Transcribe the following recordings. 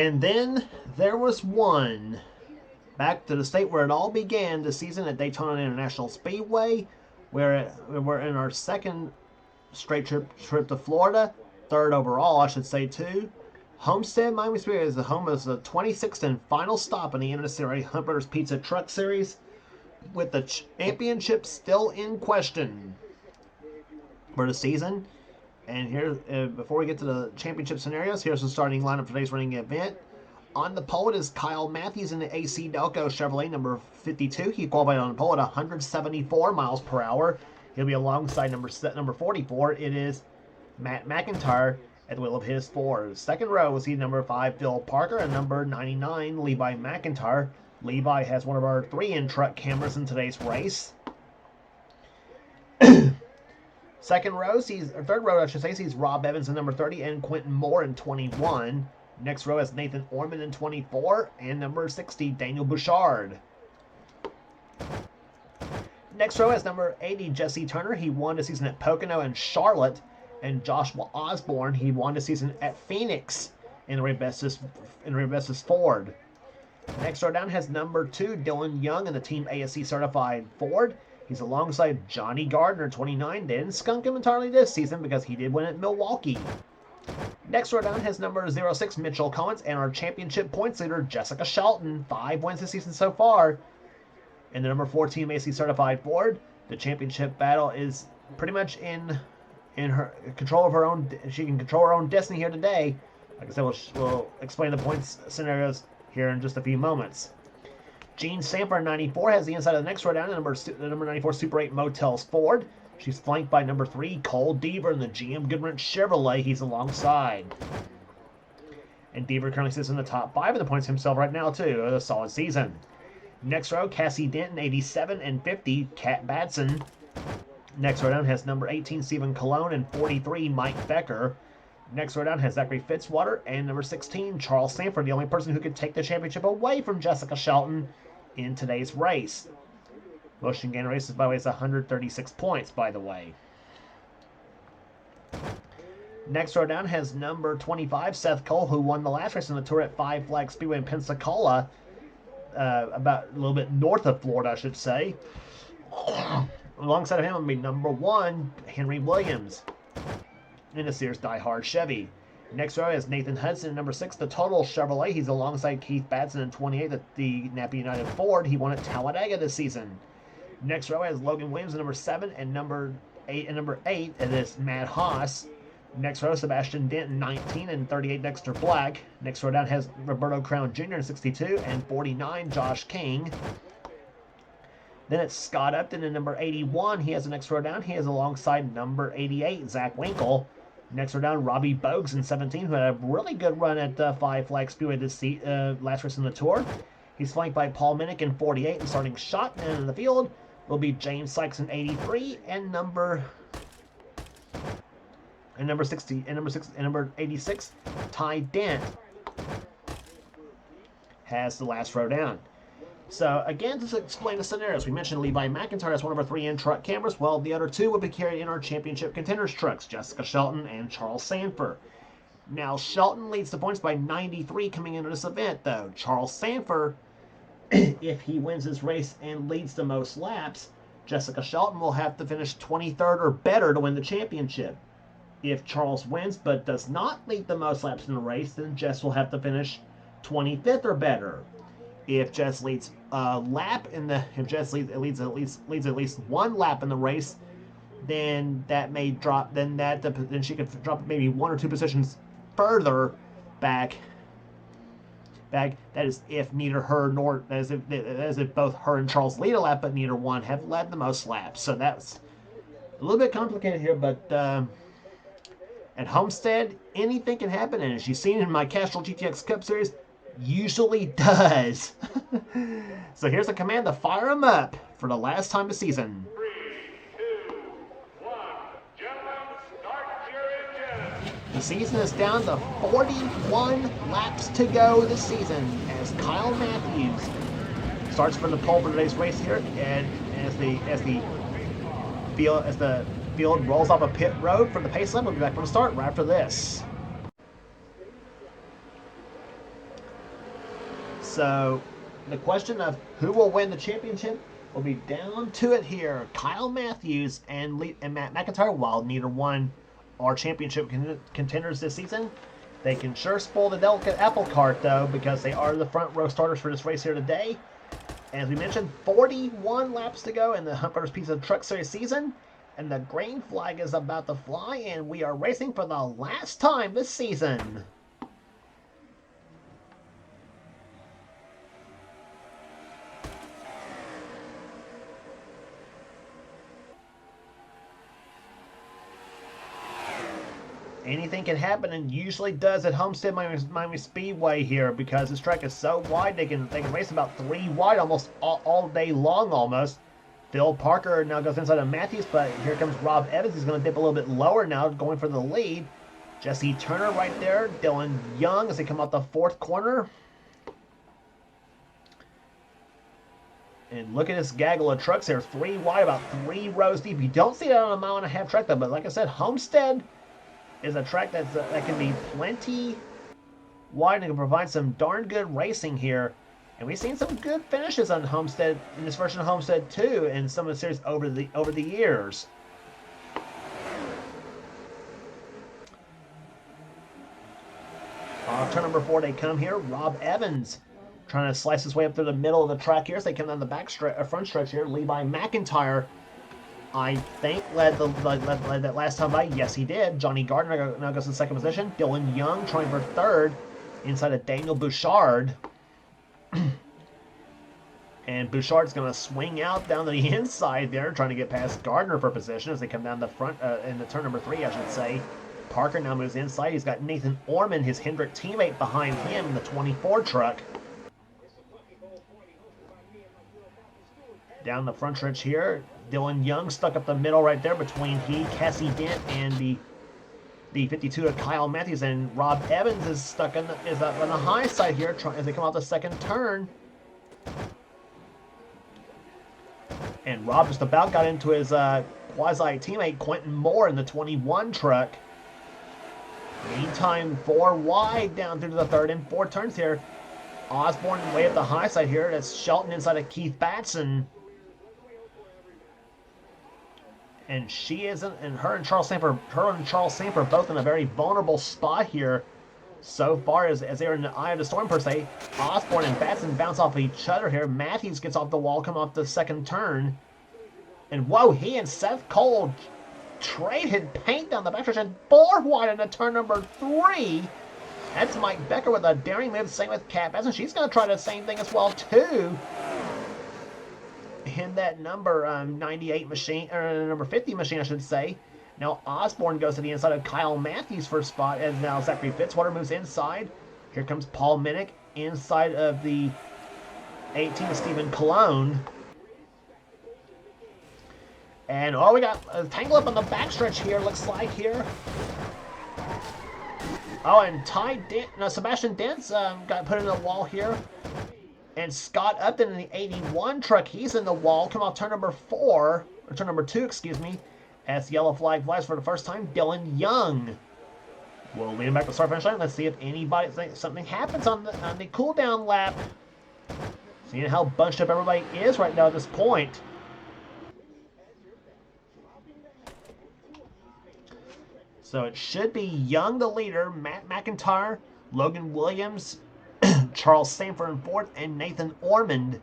And then there was one. Back to the state where it all began this season at Daytona International Speedway, where we're in our second straight trip to Florida, third overall, I should say, too. Homestead Miami Speedway is the home of the 26th and final stop in the NNSCRA Hunt Brothers Pizza Truck Series, with the championship still in question for the season. And here, before we get to the championship scenarios, here's the starting lineup for today's running event. On the pole, it is Kyle Matthews in the AC Delco Chevrolet number 52. He qualified on the pole at 174 miles per hour. He'll be alongside number 44. It is Matt McIntyre at the wheel of his Ford. Second row was number 5, Phil Parker, and number 99, Levi McIntyre. Levi has one of our 3-in truck cameras in today's race. Third row, I should say, sees Rob Evans in number 30 and Quentin Moore in 21. Next row has Nathan Orman in 24 and number 60, Daniel Bouchard. Next row has number 80, Jesse Turner. He won the season at Pocono and Charlotte. And Joshua Osborne, he won the season at Phoenix in the Rebessis Ford. Next row down has number 2, Dylan Young in the Team ASC certified Ford. He's alongside Johnny Gardner, 29. They didn't skunk him entirely this season because he did win at Milwaukee. Next row down has number 06, Mitchell Collins, and our championship points leader, Jessica Shelton. 5 wins this season so far. In the number 14 ASC certified Ford, the championship battle is pretty much in her control of her own. She can control her own destiny here today. Like I said, we'll explain the points scenarios here in just a few moments. Jean Samper, 94, has the inside of the next row down, the number 94 Super 8 Motels Ford. She's flanked by number 3, Cole Deaver in the GM Goodwrench Chevrolet. He's alongside. And Deaver currently sits in the top 5 of the points himself right now, too. A solid season. Next row, Cassie Denton, 87 and 50, Kat Batson. Next row down has number 18, Stephen Colon, and 43, Mike Becker. Next row down has Zachary Fitzwater and number 16, Charles Sanford, the only person who could take the championship away from Jessica Shelton in today's race. Motion gain races, by the way, is 136 points, by the way. Next row down has number 25, Seth Cole, who won the last race in the tour at Five Flag Speedway in Pensacola, about a little bit north of Florida, I should say. Alongside of him will be number 1, Henry Williams in the Sears Die Hard Chevy. Next row is Nathan Hudson, number 6, the Total Chevrolet. He's alongside Keith Batson in 28 at the Napa United Ford. He won at Talladega this season. Next row has Logan Williams, number 7, and number 8, and this Matt Haas. Next row, Sebastian Denton, 19, and 38, Dexter Black. Next row down has Roberto Crown Jr. in 62, and 49, Josh King. Then it's Scott Upton in number 81. He has the next row down. He is alongside number 88, Zach Winkle. Next row down, Robbie Bogues in 17, who had a really good run at Five Flag Speedway this last race in the tour. He's flanked by Paul Minnick in 48, and starting shotgun in the field will be James Sykes in 83, and number 86, Ty Dent has the last row down. So again, to explain the scenarios, we mentioned Levi McIntyre as one of our 3-in truck cameras. Well, the other 2 will be carried in our championship contenders trucks, Jessica Shelton and Charles Sanford. Now, Shelton leads the points by 93 coming into this event, though. Charles Sanford, if he wins this race and leads the most laps, Jessica Shelton will have to finish 23rd or better to win the championship. If Charles wins but does not lead the most laps in the race, then Jess will have to finish 25th or better. If Jess leads a lap if Jess leads at least one lap in the race, then that may drop. Then she could drop maybe 1 or 2 positions further back. That is if neither her nor as if both her and Charles lead a lap, but neither one have led the most laps. So that's a little bit complicated here, but at Homestead, anything can happen, and as you've seen in my Castrol GTX Cup Series, usually does. So here's a command to fire them up for the last time this season. 3, 2, 1. Gentlemen, start your engine. The season is down to 41 laps to go this season as Kyle Matthews starts from the pole for today's race here, and as the field rolls off a pit road for the pace lap, we'll be back from the start right after this. So the question of who will win the championship will be down to it here. Kyle Matthews and Matt McIntyre, while neither one are championship contenders this season, they can sure spoil the delicate apple cart, though, because they are the front row starters for this race here today. As we mentioned, 41 laps to go in the Hunt vs. Pizza Truck Series season, and the green flag is about to fly, and we are racing for the last time this season. Anything can happen, and usually does at Homestead Miami Speedway here, because this track is so wide they can race about 3 wide almost all day long almost. Phil Parker now goes inside of Matthews, but here comes Rob Evans. He's going to dip a little bit lower now, going for the lead. Jesse Turner right there. Dylan Young as they come out the 4th corner. And look at this gaggle of trucks here. 3 wide, about 3 rows deep. You don't see that on a 1.5-mile track, though, but like I said, Homestead is a track that can be plenty wide and can provide some darn good racing here. And we've seen some good finishes on Homestead in this version of Homestead 2 in some of the series over the years. Off turn number 4 they come here. Rob Evans trying to slice his way up through the middle of the track here as they come down the front stretch here. Levi McIntyre, I think, led that last time by. Yes, he did. Johnny Gardner now goes to 2nd position. Dylan Young trying for 3rd inside of Daniel Bouchard. And Bouchard's going to swing out down the inside there, trying to get past Gardner for position as they come down the front in the turn number 3, I should say. Parker now moves inside. He's got Nathan Orman, his Hendrick teammate, behind him in the 24 truck. Down the front stretch here, Dylan Young stuck up the middle right there between Cassie Dent, and the 52 of Kyle Matthews, and Rob Evans is stuck on the high side here as they come out the 2nd turn. And Rob just about got into his quasi teammate Quentin Moore in the 21 truck. Meantime, 4 wide down through the 3rd and 4th turns here. Osborne way at the high side here. That's Shelton inside of Keith Batson. And she isn't, and her and Charles Samper both in a very vulnerable spot here so far as they're in the eye of the storm per se. Osborne and Batson bounce off of each other here. Matthews gets off the wall, come off the 2nd turn. And whoa, he and Seth Cole traded paint down the backstretch and 4 wide into turn number 3. That's Mike Becker with a daring move. Same with Kat Batson. She's going to try the same thing as well too. In that number 98 machine, or number 50 machine, I should say. Now Osborne goes to the inside of Kyle Matthews for a spot, as now Zachary Fitzwater moves inside. Here comes Paul Minnick inside of the 18 of Stephen Colon. And oh, we got a tangle up on the backstretch here, looks like here. Oh, and Sebastian Dent's got put in the wall here. And Scott Upton in the 81 truck, he's in the wall. Come off turn number 4, or turn number 2, excuse me. As the yellow flag flies for the first time, Dylan Young will lead him back to the start finish line. Let's see if something happens on the cool down lap. Seeing how bunched up everybody is right now at this point. So it should be Young the leader, Matt McIntyre, Logan Williams, Charles Sanford in 4th, and Nathan Ormond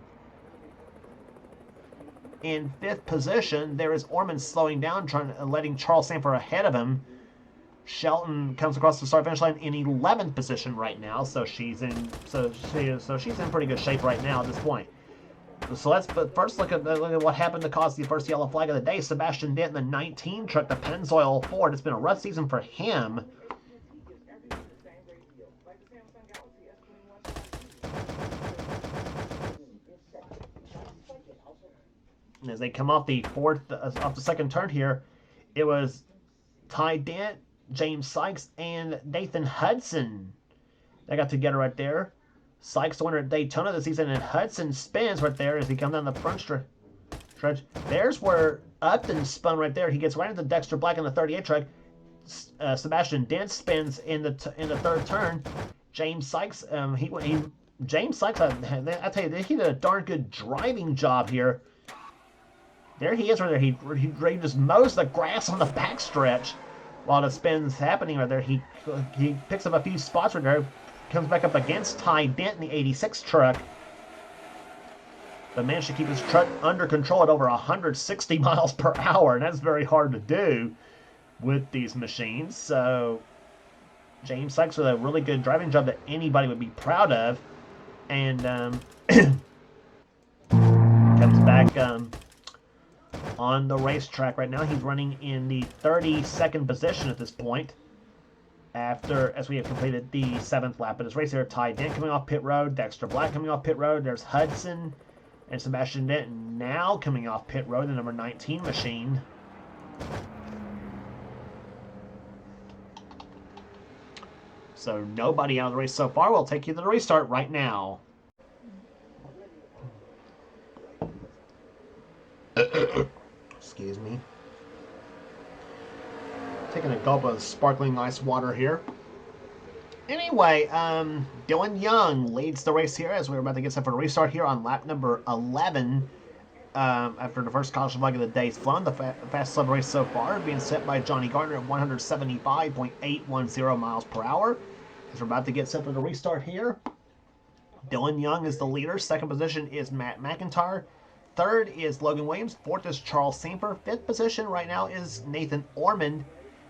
in 5th position. There is Ormond slowing down, letting Charles Sanford ahead of him. Shelton comes across the start finish line in 11th position right now, so she's in pretty good shape right now at this point. So let's first look at what happened to cause the first yellow flag of the day. Sebastian Dent in the 19 truck, the Pennzoil Ford. It's been a rough season for him. And as they come off the 2nd turn here, it was Ty Dent, James Sykes, and Nathan Hudson. They got together right there. Sykes the winner at Daytona this season, and Hudson spins right there as he comes down the front stretch. There's where Upton spun right there. He gets right into Dexter Black in the 38 truck. Sebastian Dent spins in the 3rd turn. James Sykes, he James Sykes, I tell you, he did a darn good driving job here. There he is right there. He just mows the grass on the backstretch while the spin's happening right there. He picks up a few spots right there, comes back up against Ty Dent in the 86 truck, but managed to keep his truck under control at over 160 miles per hour, and that's very hard to do with these machines. So James Sykes with a really good driving job that anybody would be proud of, and comes back on the racetrack right now. He's running in the 32nd position at this point, as we have completed the 7th lap of this race here. Ty Dent coming off pit road, Dexter Black coming off pit road, there's Hudson and Sebastian Dent now coming off pit road, the number 19 machine. So nobody out of the race so far. We'll take you to the restart right now. Excuse me. Taking a gulp of sparkling ice water here. Anyway, Dylan Young leads the race here as we're about to get set for the restart here on lap number 11. After the first caution flag of the day's flown, the fastest lap race so far being set by Johnny Gardner at 175.810 miles per hour. As we're about to get set for the restart here, Dylan Young is the leader. Second position is Matt McIntyre. Third is Logan Williams. Fourth is Charles Samper. Fifth position right now is Nathan Ormond.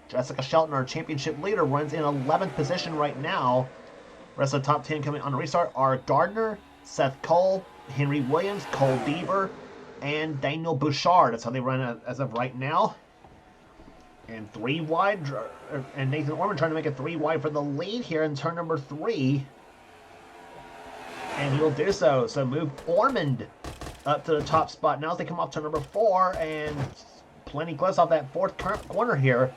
Jessica Shelton, our championship leader, runs in 11th position right now. The rest of the top 10 coming on the restart are Gardner, Seth Cole, Henry Williams, Cole Deaver, and Daniel Bouchard. That's how they run as of right now. And 3 wide, and Nathan Ormond trying to make it 3 wide for the lead here in turn number 3. And he'll do so. So move Ormond up to the top spot now as they come off turn number 4, and plenty close off that 4th corner here.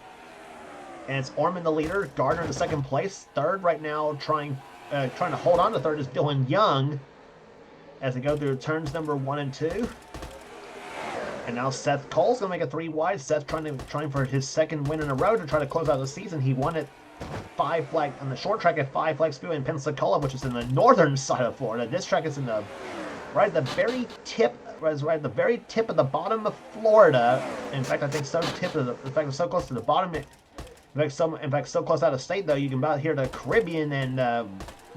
And it's Ormond the leader, Gardner in the 2nd place. Third right now, trying to hold on to third is Dylan Young as they go through turns number 1 and 2. And now Seth Cole's going to make a 3 wide. Seth trying for his 2nd win in a row to try to close out the season. He won it 5 flag on the short track at 5 Flag Speedway in Pensacola, which is in the northern side of Florida. This track is in the right at the very tip of the bottom of Florida. In fact, I think so so close to the bottom. In fact, so close out of state though, you can about hear the Caribbean and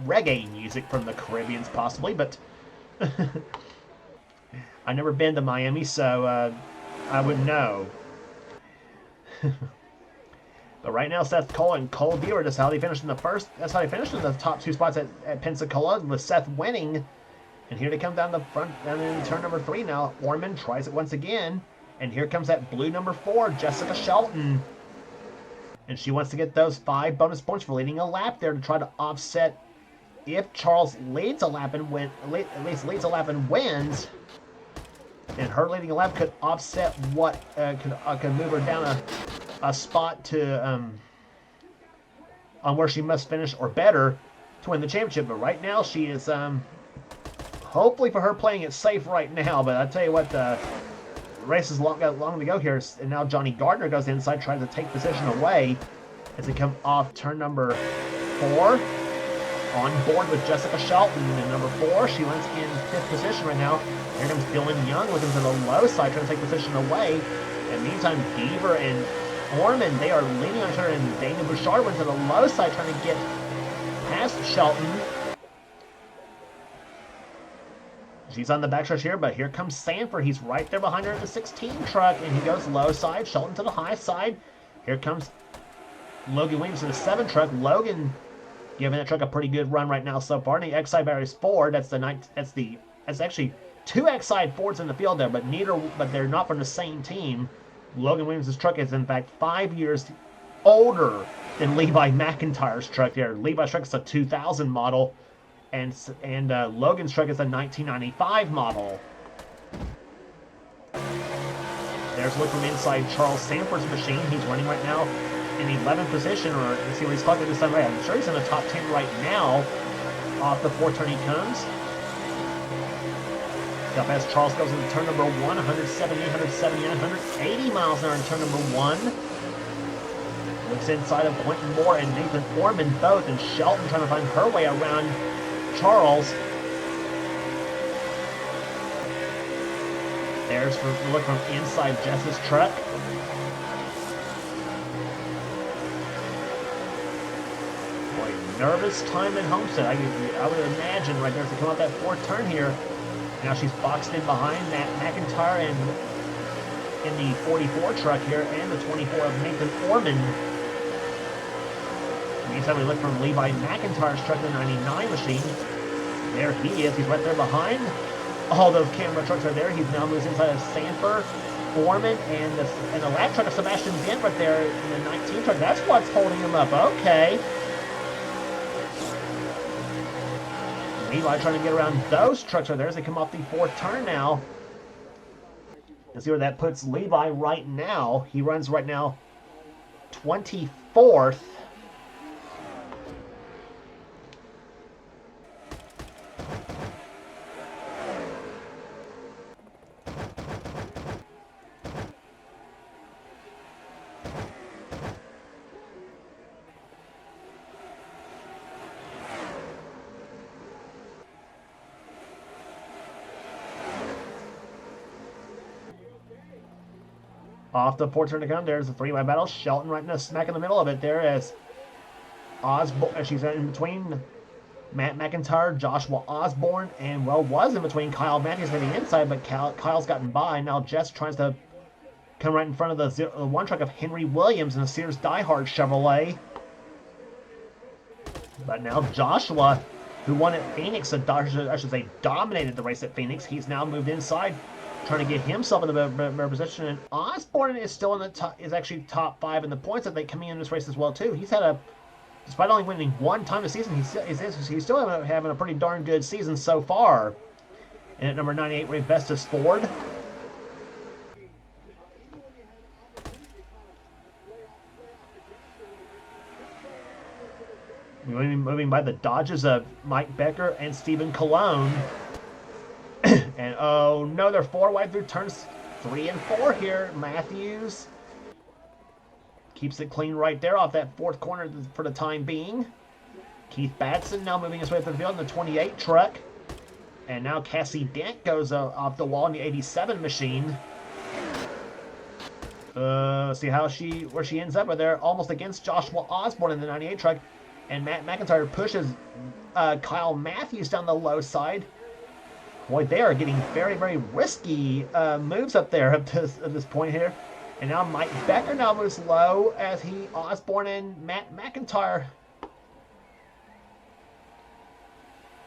reggae music from the Caribbeans possibly. But I've never been to Miami, so I wouldn't know. But right now, Seth Cole and Cole Deaver, that's how they finished in the first. That's how they finished in the top 2 spots at Pensacola, with Seth winning. And here they come down the front, down in turn number 3 now. Ormond tries it once again, and here comes that blue number 4, Jessica Shelton. And she wants to get those 5 bonus points for leading a lap there to try to offset if Charles leads a lap and wins. And her leading a lap could offset what could move her down a spot to on where she must finish or better to win the championship. But right now she is hopefully for her playing it safe right now. But I tell you what, the race is got long to go here, and now Johnny Gardner goes inside, tries to take position away as they come off turn number 4. On board with Jessica Shelton in number 4. She runs in 5th position right now. Here comes Dylan Young looking to the low side, trying to take position away. And meantime, Deaver and Ormond, they are leaning on each other, and Daniel Bouchard went to the low side trying to get past Shelton. She's on the backstretch here, but here comes Sanford. He's right there behind her in the 16 truck, and he goes low side, Shelton to the high side. Here comes Logan Williams in the 7 truck. Logan giving that truck a pretty good run right now so far. And the X-Side Barry's Ford, that's actually 2 X-Side Fords in the field there, but they're not from the same team. Logan Williams' truck is in fact 5 years older than Levi McIntyre's truck there. Levi's truck is a 2000 model, and Logan's truck is a 1995 model. There's a look from inside Charles Sanford's machine. He's running right now in 11th position, or let's see what he's clocking this time. Right, I'm sure he's in the top 10 right now. Off the 4th turn he comes. Up as Charles goes into turn number 1, 170, 179, 180 miles an hour in turn number 1. Looks inside of Quentin Moore and Nathan Ormond both, and Shelton trying to find her way around Charles. There's the look from inside Jess's truck. Boy, nervous time at Homestead. I would imagine right there as they come out that fourth turn here. Now she's boxed in behind Matt McIntyre and in the 44 truck here and the 24 of Nathan Orman. Meantime, we look from Levi McIntyre's truck, the 99 machine. There he is. He's right there behind all those camera trucks are there. He's now moves inside of Sanford, Foreman, and the lap truck of Sebastian Dent right there in the 19 truck. That's what's holding him up. Okay. Levi trying to get around those trucks right there as they come off the fourth turn now. Let's see where that puts Levi right now. He runs right now 24th. Off the fourth turn to come, there's a three-way battle. Shelton right in the smack in the middle of it there as Osborne, she's in between Matt McIntyre, Joshua Osborne, and was in between Kyle Matthews heading inside, but Kyle's gotten by. Now Jess tries to come right in front of the one truck of Henry Williams in a Sears Diehard Chevrolet. But now Joshua, who won at Phoenix, I should say dominated the race at Phoenix, he's now moved inside, trying to get himself in the better position. And Osborne is still in the top, is actually top 5 in the points, I think, coming in this race as well too. He's had despite only winning one time this season, he's still having a pretty darn good season so far. And at number 98, Rebestus Ford. Moving by the Dodges of Mike Becker and Stephen Cologne. And oh no, they're 4 wide through turns 3 and 4 here. Matthews keeps it clean right there off that fourth corner for the time being. Keith Batson now moving his way through the field in the 28 truck. And now Cassie Dent goes off the wall in the 87 machine. See where she ends up right there, almost against Joshua Osborne in the 98 truck. And Matt McIntyre pushes Kyle Matthews down the low side. Boy, they are getting very, very risky moves up there at this point here. And now Mike Becker now moves low as Osborne and Matt McIntyre.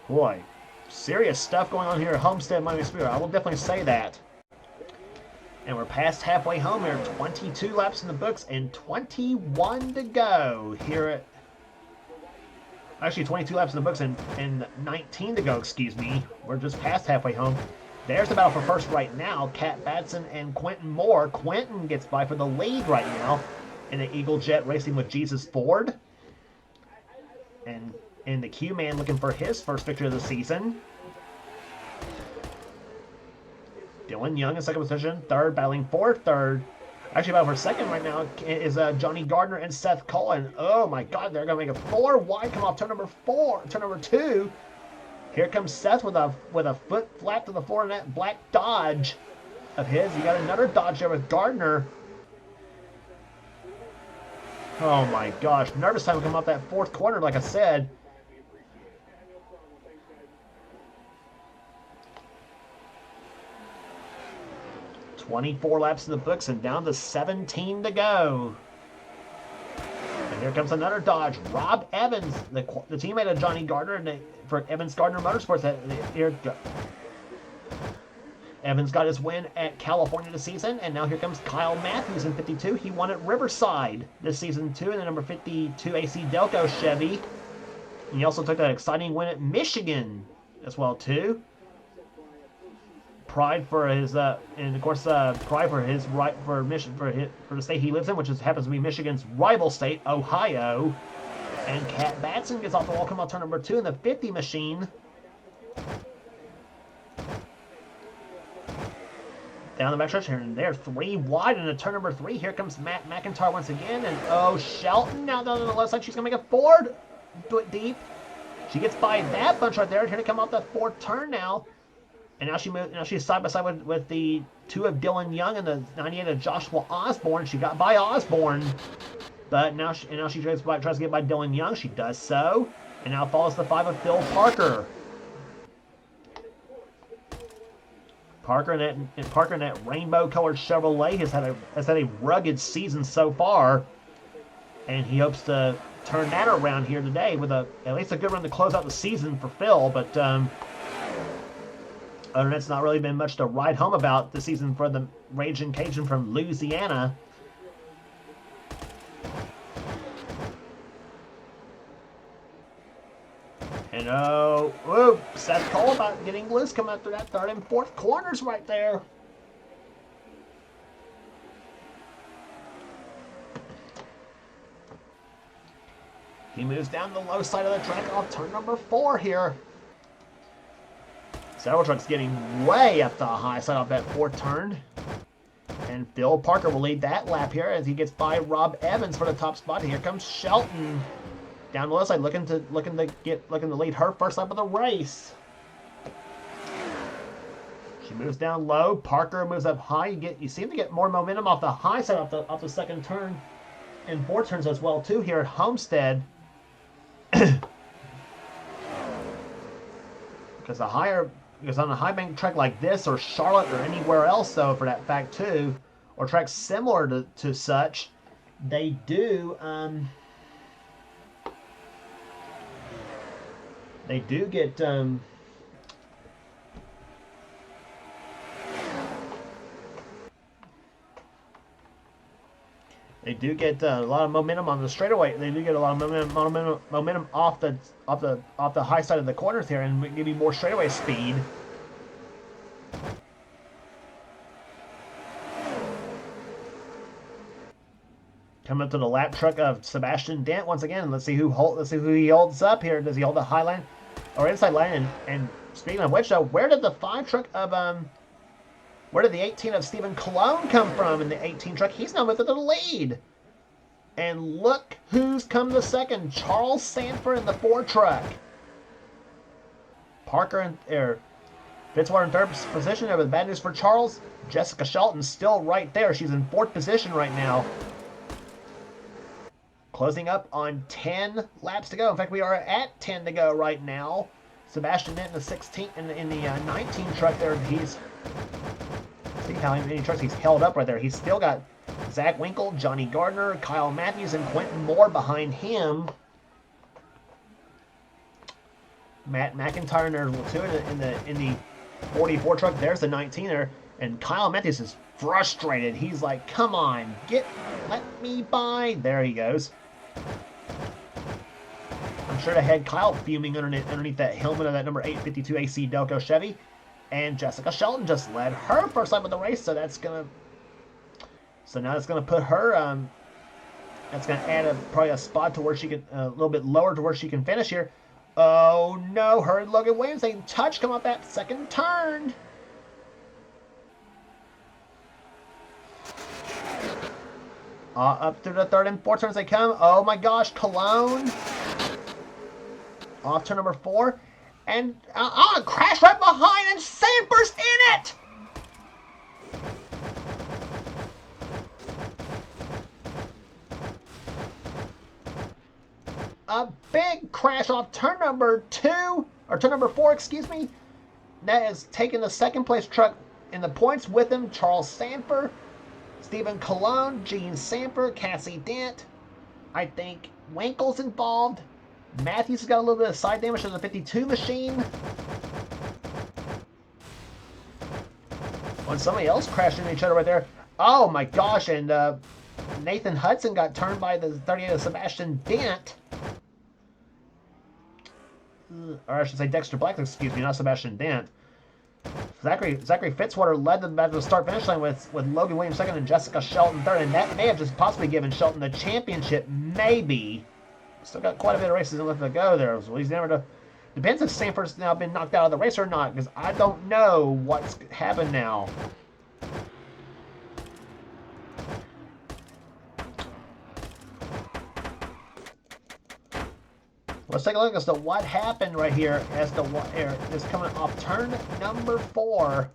Boy, serious stuff going on here at Homestead Miami Speedway. I will definitely say that. And we're past halfway home here. 22 laps in the books and 21 to go here at... Actually, 22 laps in the books and 19 to go, excuse me. We're just past halfway home. There's the battle for first right now. Kat Batson and Quentin Moore. Quentin gets by for the lead right now in the Eagle Jet racing with Jesus Ford. And the Q-Man looking for his first victory of the season. Dylan Young in second position. Third, battling for third. Actually, about for second right now is Johnny Gardner and Seth Cullen. Oh my God, they're going to make a 4 wide come off turn number 2. Here comes Seth with a foot flat to the floor in that black Dodge of his. You got another Dodge there with Gardner. Oh my gosh, nervous time to come off that fourth corner, like I said. "24 laps in the books and down to 17 to go." And here comes another Dodge. Rob Evans, the teammate of Johnny Gardner for Evans Gardner Motorsports. Evans got his win at California this season, and now here comes Kyle Matthews in 52. He won at Riverside this season too in the number 52 AC Delco Chevy. And he also took that exciting win at Michigan as well too. Pride for his, and of course, pride for his for the state he lives in, which happens to be Michigan's rival state, Ohio. And Kat Batson gets off the wall, come out turn number 2 in the 50 machine. Down the backstretch here, and they're 3 wide into turn number 3. Here comes Matt McIntyre once again, and oh, Shelton now down on the left side. She's gonna make a 4 deep. She gets by that bunch right there. Trying to come off the fourth turn now. And now she's side by side with the 2 of Dylan Young and the 98 of Joshua Osborne. She got by Osborne, but now she tries to get by Dylan Young. She does so, and now follows the 5 of Phil Parker. Parker in that rainbow-colored Chevrolet has had a rugged season so far, and he hopes to turn that around here today with at least a good run to close out the season for Phil. But other than that's not really been much to write home about this season for the Raging Cajun from Louisiana. And Seth Cole about getting loose coming up through that third and fourth corners right there. He moves down the low side of the track off turn number 4 here. Several trucks getting way up the high side off that fourth turn. And Phil Parker will lead that lap here as he gets by Rob Evans for the top spot. Here comes Shelton down the low side, looking to lead her first lap of the race. She moves down low. Parker moves up high. You seem to get more momentum off the high side off the second turn and 4 turns as well too here at Homestead. Because on a high bank track like this, or Charlotte, or anywhere else, though, for that fact too, or tracks similar to such, they do get a lot of momentum on the straightaway. They do get a lot of momentum off the high side of the corners here, and give you more straightaway speed. Coming up to the lap truck of Sebastian Dent once again. Let's see who he holds up here. Does he hold the high line or inside line? And speaking of which, though, where did the 5 truck of where did the 18 of Stephen Cologne come from in the 18 truck? He's now moved to the lead. And look who's come to second. Charles Sanford in the 4 truck. Parker and Fitzwater in 3rd position. There with bad news for Charles. Jessica Shelton's still right there. She's in 4th position right now. Closing up on 10 laps to go. In fact, we are at 10 to go right now. Sebastian Dent in the 16 in the 19 truck there. See how many trucks he's held up right there. He's still got Zach Winkle, Johnny Gardner, Kyle Matthews, and Quentin Moore behind him. Matt McIntyre in there too in the 44 truck. There's the 19 there, and Kyle Matthews is frustrated. He's like, "Come on, let me by." There he goes. I'm sure they had Kyle fuming underneath that helmet of that number 852 AC Delco Chevy. And Jessica Shelton just led her first lap of the race, so now that's gonna put her that's gonna add probably a spot to where she can a little bit lower to where she can finish here. Oh no, her and Logan Williams they touch come up that second turn. Up through the 3rd and 4th turns they come. Oh my gosh, Cologne off turn number 4. And crash right behind, and Sanford's in it! A big crash off turn number 4, excuse me. That has taken the 2nd place truck in the points with him. Charles Sanford, Stephen Cologne, Gene Sanford, Cassie Dent. I think Winkle's involved. Matthews has got a little bit of side damage to the 52 machine. When somebody else crashed into each other right there. Oh my gosh, and Nathan Hudson got turned by the 38 of Sebastian Dent. Or I should say Dexter Black, excuse me, not Sebastian Dent. Zachary Fitzwater led them back to the start-finish line with Logan Williams 2nd and Jessica Shelton 3rd, and that may have just possibly given Shelton the championship, maybe. Still got quite a bit of races left to go there. So he's never to. Depends if Sanford's now been knocked out of the race or not, because I don't know what's happened now. Let's take a look as to what happened right here as the is coming off turn number 4.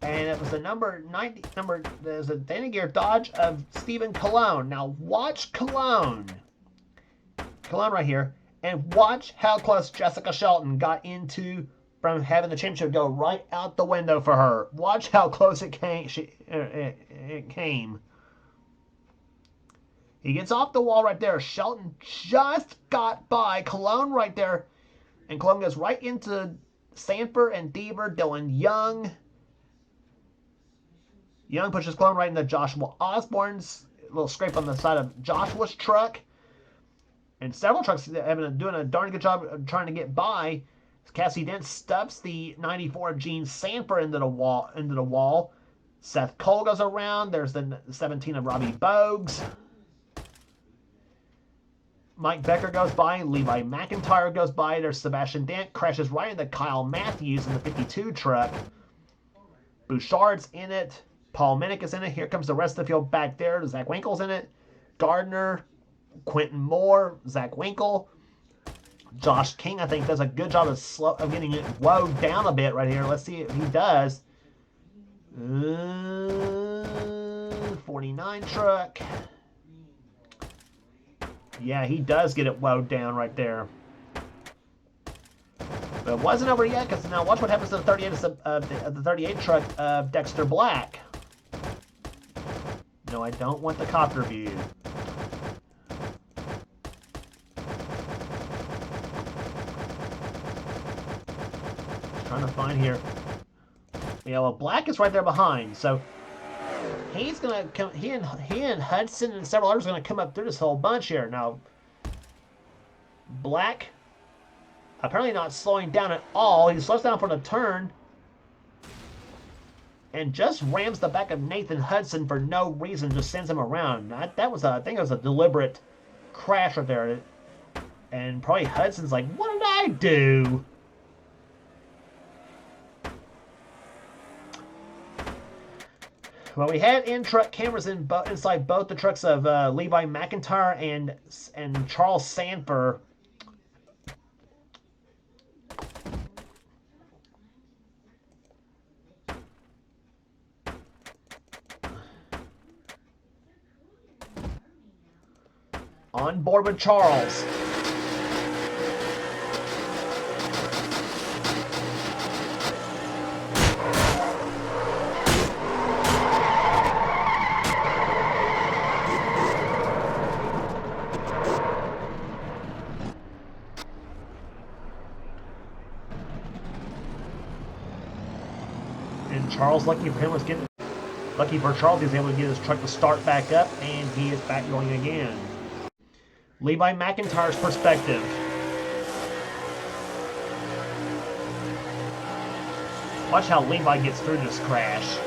And it was the number there's a Gear dodge of Stephen Cologne. Now watch Cologne right here, and watch how close Jessica Shelton got into from having the championship go right out the window for her. Watch how close it came. It came. He gets off the wall right there. Shelton just got by Cologne right there, and Cologne goes right into Sanford and Deaver, Dylan Young. Young pushes Cologne right into Joshua Osborne's little scrape on the side of Joshua's truck. And several trucks have been doing a darn good job of trying to get by. Cassie Dent stuffs the 94 Gene Sanford into the wall. Seth Cole goes around. There's the 17 of Robbie Bogues. Mike Becker goes by. Levi McIntyre goes by. There's Sebastian Dent. Crashes right into Kyle Matthews in the 52 truck. Bouchard's in it. Paul Minnick is in it. Here comes the rest of the field back there. Zach Winkle's in it. Gardner, Quentin Moore, Zach Winkle. Josh King, I think, does a good job of getting it slowed down a bit right here. Let's see if he does. 49 truck. Yeah, he does get it slowed down right there. But it wasn't over yet, because now watch what happens to the 38 the 38 truck of Dexter Black. No, I don't want the copter view. Trying to find here. Yeah, well, Black is right there behind, so he's gonna come. He and Hudson and several others are gonna come up through this whole bunch here. Now, Black apparently not slowing down at all. He slows down for the turn and just rams the back of Nathan Hudson for no reason. Just sends him around. That was I think it was a deliberate crash right there. And probably Hudson's like, what did I do? Well, we had in-truck cameras inside both the trucks of Levi McIntyre and Charles Sanford. On board with Charles. And Charles, lucky for Charles, he was able to get his truck to start back up, and he is back going again. Levi McIntyre's perspective. Watch how Levi gets through this crash.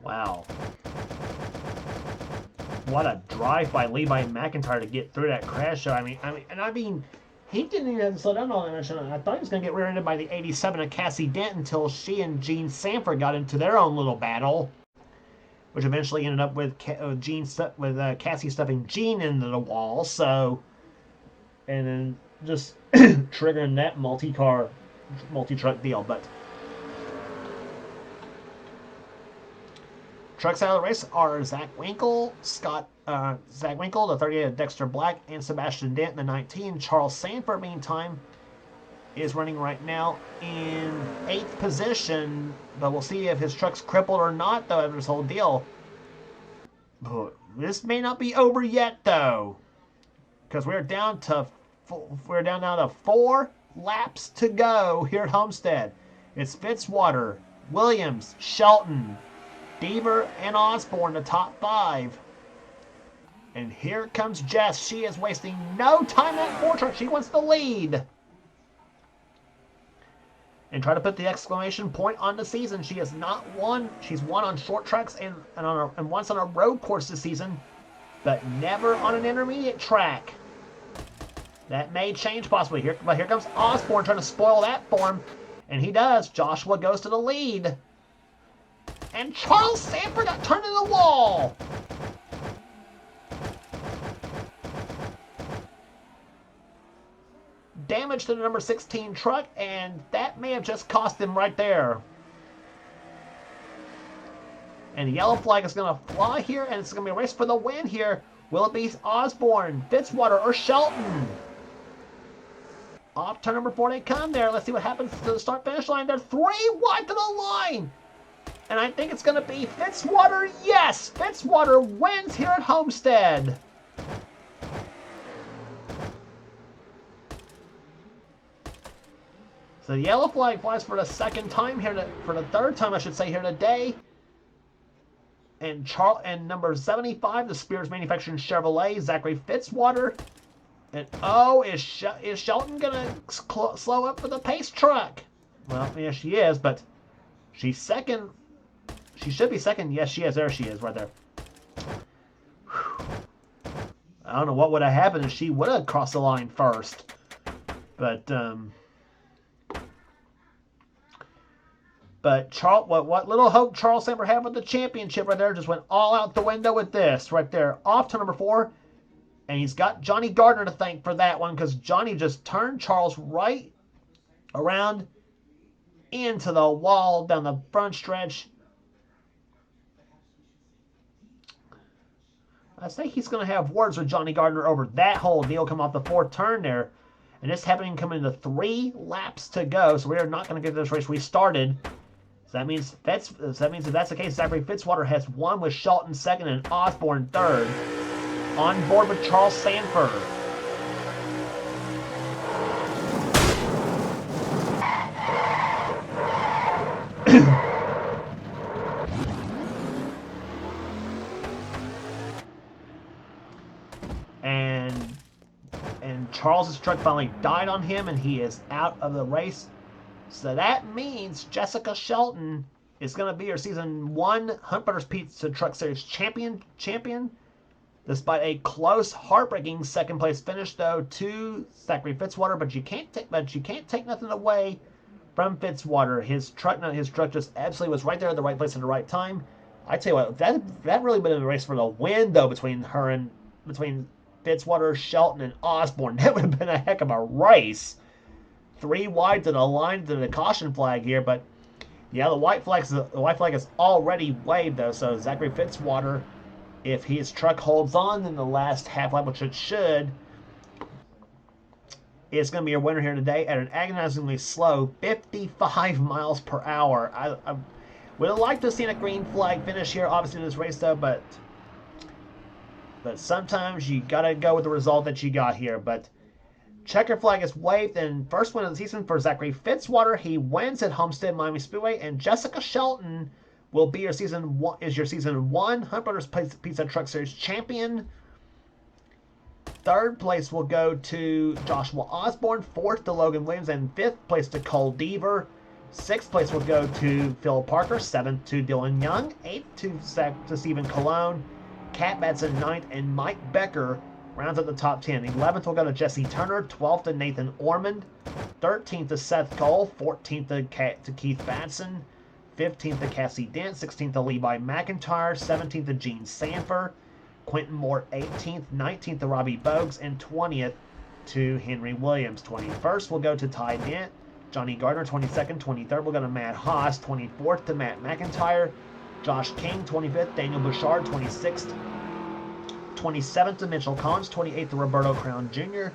Wow. What a drive by Levi McIntyre to get through that crash. So I mean, he didn't even have to slow down all that much. I thought he was going to get rear-ended by the 87 of Cassie Dent until she and Gene Sanford got into their own little battle, which eventually ended up with Cassie stuffing Gene into the wall. So, and then just triggering that multi-truck deal, but. Trucks out of the race are Zach Winkle, the 38 of Dexter Black, and Sebastian Dent, the 19. Charles Sanford, meantime, is running right now in 8th position, but we'll see if his truck's crippled or not, though, after this whole deal. But this may not be over yet, though, because we're down now to 4 laps to go here at Homestead. It's Fitzwater, Williams, Shelton, Deaver, and Osborne, the top 5. And here comes Jess. She is wasting no time in that 4 truck. She wants the lead. And try to put the exclamation point on the season. She has not won. She's won on short tracks and once on a road course this season, but never on an intermediate track. That may change possibly here, but here comes Osborne trying to spoil that for him, and he does. Joshua goes to the lead, and Charles Sanford got turned into the wall. Damage to the number 16 truck, and that may have just cost him right there. And the yellow flag is going to fly here, and it's going to be a race for the win here. Will it be Osborne, Fitzwater, or Shelton? Off turn number 4 they come there. Let's see what happens to the start-finish line. They're 3 wide to the line. And I think it's going to be Fitzwater. Yes! Fitzwater wins here at Homestead. So the yellow flag flies for the second time here, for the third time I should say here today. And number 75, the Spears Manufacturing Chevrolet, Zachary Fitzwater. And oh, is Shelton gonna slow up for the pace truck? Well, yeah, she is, but she's second. She should be second. Yes, she is. There she is, right there. Whew. I don't know what would have happened if she would have crossed the line first, but what little hope Charles Samper had with the championship right there just went all out the window with this right there. Off to number 4. And he's got Johnny Gardner to thank for that one because Johnny just turned Charles right around into the wall down the front stretch. I think he's going to have words with Johnny Gardner over that whole deal come off the 4th turn there. And this happening coming into 3 laps to go. So we are not going to get this race restarted. So that means if that's the case, Zachary Fitzwater has won with Shelton second and Osborne third. On board with Charles Sanford. and Charles's truck finally died on him, and he is out of the race. So that means Jessica Shelton is going to be your Season 1 Hunt Brothers Pizza Truck Series champion. Despite a close, heartbreaking second-place finish, though, to Zachary Fitzwater, but you can't take nothing away from Fitzwater. His truck just absolutely was right there at the right place at the right time. I tell you what, that really would have been a race for the win, though, between Fitzwater, Shelton, and Osborne. That would have been a heck of a race. 3 wide to the line to the caution flag here, but yeah, the white flag is already waved, though. So Zachary Fitzwater, if his truck holds on in the last half lap, which it should, is going to be your winner here today at an agonizingly slow 55 miles per hour. I would have liked to have seen a green flag finish here, obviously, in this race, though, but sometimes you got to go with the result that you got here. But checker flag is waved, and first win of the season for Zachary Fitzwater. He wins at Homestead Miami Speedway, and Jessica Shelton will be your Season 1 Hunt Brothers Pizza Truck Series champion. 3rd place will go to Joshua Osborne, 4th to Logan Williams, and 5th place to Cole Deaver. 6th place will go to Phil Parker, 7th to Dylan Young, 8th to Stephen Colon, Cat Batson 9th, and Mike Becker rounds up the top 10. 11th will go to Jesse Turner, 12th to Nathan Ormond, 13th to Seth Cole, 14th to Keith Batson, 15th to Cassie Dent, 16th to Levi McIntyre, 17th to Gene Sanford, Quentin Moore 18th, 19th to Robbie Bogues, and 20th to Henry Williams. 21st will go to Ty Dent, Johnny Gardner 22nd, 23rd will go to Matt Haas, 24th to Matt McIntyre, Josh King 25th, Daniel Bouchard 26th, 27th to Mitchell Collins, 28th to Roberto Crown Jr.,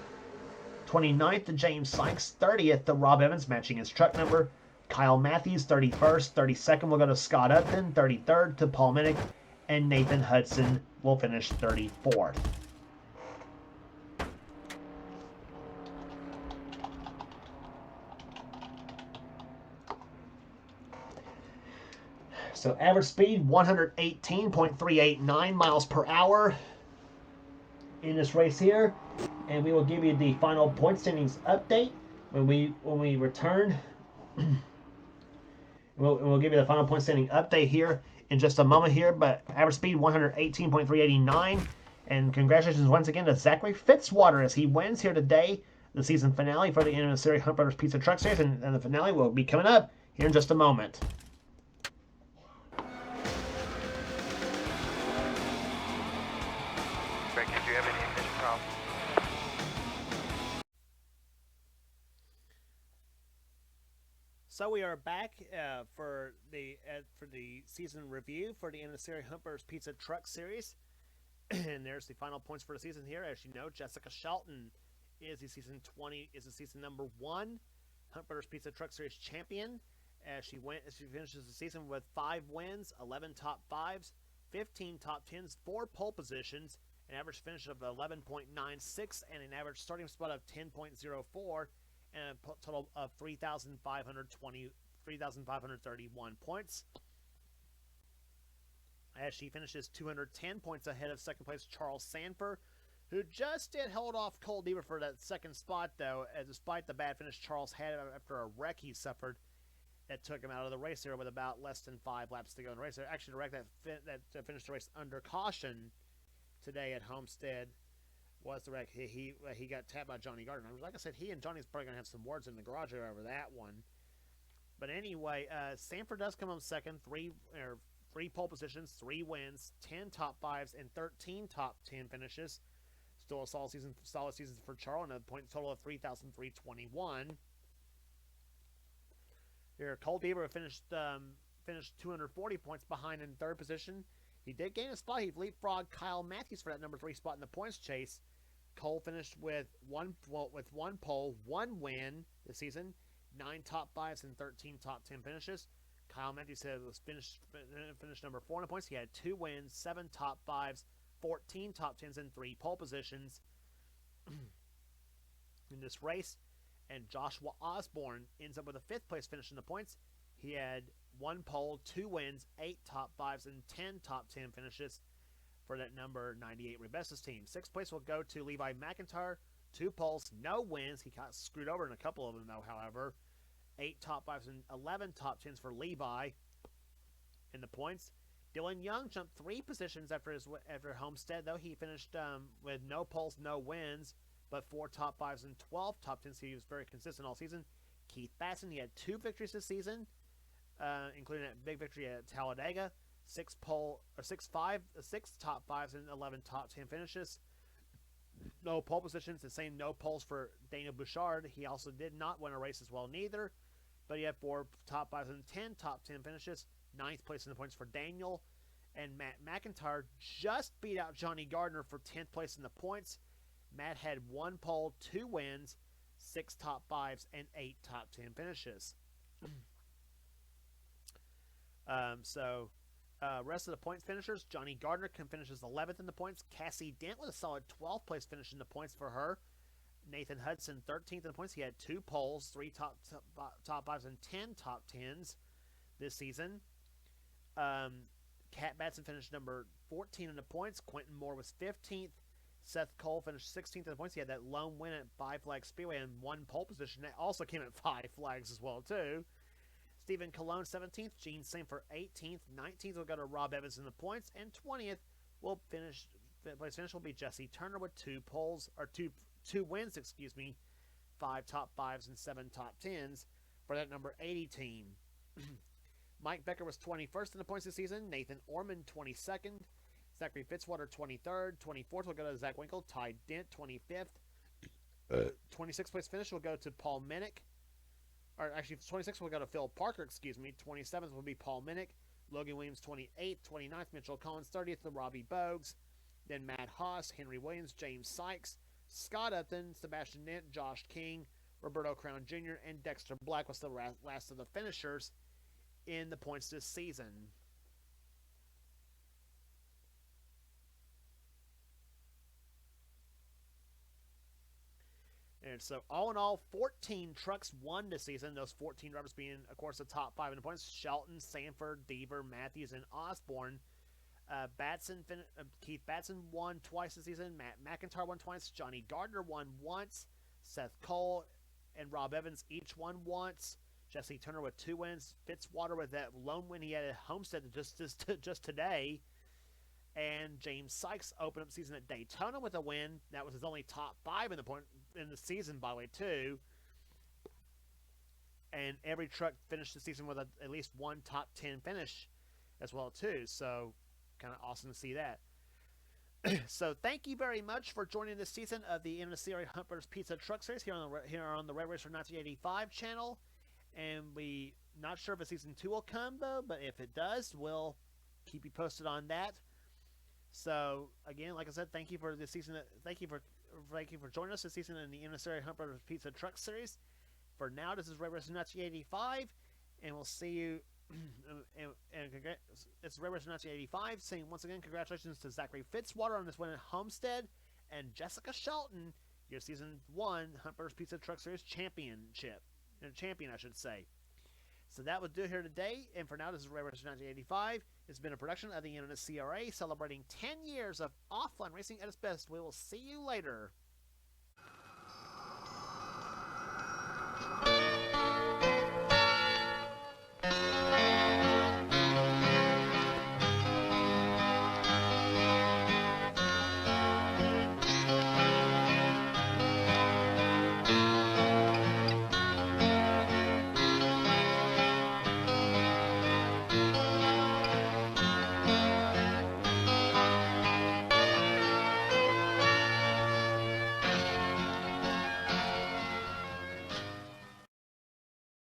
29th to James Sykes, 30th to Rob Evans, matching his truck number, Kyle Matthews 31st, 32nd will go to Scott Upton, 33rd to Paul Minnick, and Nathan Hudson will finish 34th. So average speed 118.389 miles per hour in this race here, and we will give you the final point standings update when we return. We'll give you the final point standing update here in just a moment here, but average speed 118.389, And congratulations once again to Zachary Fitzwater as he wins here today, the season finale for the NNSCRA Hunt Brothers Pizza Truck Series, and the finale will be coming up here in just a moment. Greg, did you have any ignition problems? So we are back for the season review for the NNSCRA Hunt Brothers Pizza Truck Series. And there's the final points for the season here. As you know, Jessica Shelton is the season number 1 Hunt Brothers Pizza Truck Series champion. As she finishes the season with 5 wins, 11 top 5s, 15 top 10s, 4 pole positions, an average finish of 11.96, and an average starting spot of 10.04, and a total of 3,531 points. As she finishes 210 points ahead of second place Charles Sanford, who just did hold off Cole Deaver for that second spot, though, despite the bad finish Charles had after a wreck he suffered that took him out of the race here with about less than 5 laps to go in the race. Actually, the wreck that finished the race under caution today at Homestead was the wreck. He got tapped by Johnny Gardner. Like I said, he and Johnny's probably going to have some words in the garage over that one. But anyway, Sanford does come on second, 3 pole positions, 3 wins, 10 top 5s, and 13 top 10 finishes. Still a solid season for Charles, and a point total of 3,321. Here, Cole Deaver finished 240 points behind in third position. He did gain a spot. He leapfrogged Kyle Matthews for that number 3 spot in the points chase. Cole finished with one pole, 1 win this season, 9 top 5s, and 13 top 10 finishes. Kyle Matthews was finished number 4 in the points. He had 2 wins, 7 top 5s, 14 top 10s, and 3 pole positions in this race. And Joshua Osborne ends up with a 5th place finish in the points. He had 1 pole, 2 wins, 8 top 5s, and 10 top 10 finishes for that number 98 Rebesses team. 6th place will go to Levi McIntyre, 2 poles, no wins. He got screwed over in a couple of them, though, however. 8 top 5s and 11 top 10s for Levi in the points. Dylan Young jumped 3 positions after Homestead, though. He finished with no poles, no wins, but 4 top 5s and 12 top 10s. He was very consistent all season. Keith Batson, he had 2 victories this season, including a big victory at Talladega. 6 top 5s and 11 top 10 finishes. No pole positions, the same no poles for Daniel Bouchard. He also did not win a race as well, neither. But he had 4 top 5s and 10 top 10 finishes. 9th place in the points for Daniel. And Matt McIntyre just beat out Johnny Gardner for 10th place in the points. Matt had 1 pole, 2 wins, 6 top 5s, and 8 top 10 finishes. Rest of the points finishers, Johnny Gardner finishes 11th in the points. Cassie Dent with a solid 12th place finish in the points for her. Nathan Hudson 13th in the points. He had 2 poles, 3 top 5s, and 10 top 10s this season. Cat Batson finished number 14 in the points. Quentin Moore was 15th. Seth Cole finished 16th in the points. He had that lone win at 5 Flag Speedway and 1 pole position. That also came at 5 flags as well, too. Stephen Colon 17th, Gene Sanford 18th, 19th will go to Rob Evans in the points, and 20th will finish will be Jesse Turner with 2 wins, 5 top 5s and 7 top 10s for that number 80 team. Mike Becker was 21st in the points this season, Nathan Orman 22nd, Zachary Fitzwater 23rd, 24th will go to Zach Winkle, Ty Dent 25th, 26th place finish will go to Paul Minnick. Or actually, 26th will go to Phil Parker, 27th will be Paul Minnick. Logan Williams, 28th. 29th, Mitchell Collins. 30th, the Robbie Bogues. Then Matt Haas, Henry Williams, James Sykes, Scott Upton, Sebastian Nent, Josh King, Roberto Crown Jr., and Dexter Black was the last of the finishers in the points this season. And so, all in all, 14 trucks won this season. Those 14 drivers being, of course, the top 5 in the points. Shelton, Sanford, Deaver, Matthews, and Osborne. Keith Batson won twice this season. Matt McIntyre won twice. Johnny Gardner won once. Seth Cole and Rob Evans each won once. Jesse Turner with 2 wins. Fitzwater with that lone win he had at Homestead just today. And James Sykes opened up the season at Daytona with a win. That was his only top 5 in the season, by the way, too. And every truck finished the season with at least one top 10 finish as well, too. So, kind of awesome to see that. So, thank you very much for joining this season of the NNSCRA Hunt vs. Pizza Truck Series here on the Red Racer 1985 channel. And we not sure if a season 2 will come, though, but if it does, we'll keep you posted on that. So, again, like I said, thank you for this season. Thank you for joining us this season in the NNSCRA Hunt vs. Pizza Truck Series. For now, this is Red Racer 1985, and we'll see you. It's Red Racer 1985, saying once again, congratulations to Zachary Fitzwater on this win at Homestead, and Jessica Shelton, your Season 1 Hunt vs. Pizza Truck Series champion, I should say. So that will do it here today, and for now, this is Red Racer 1985. It's been a production of the NNSCRA, celebrating 10 years of offline racing at its best. We will see you later.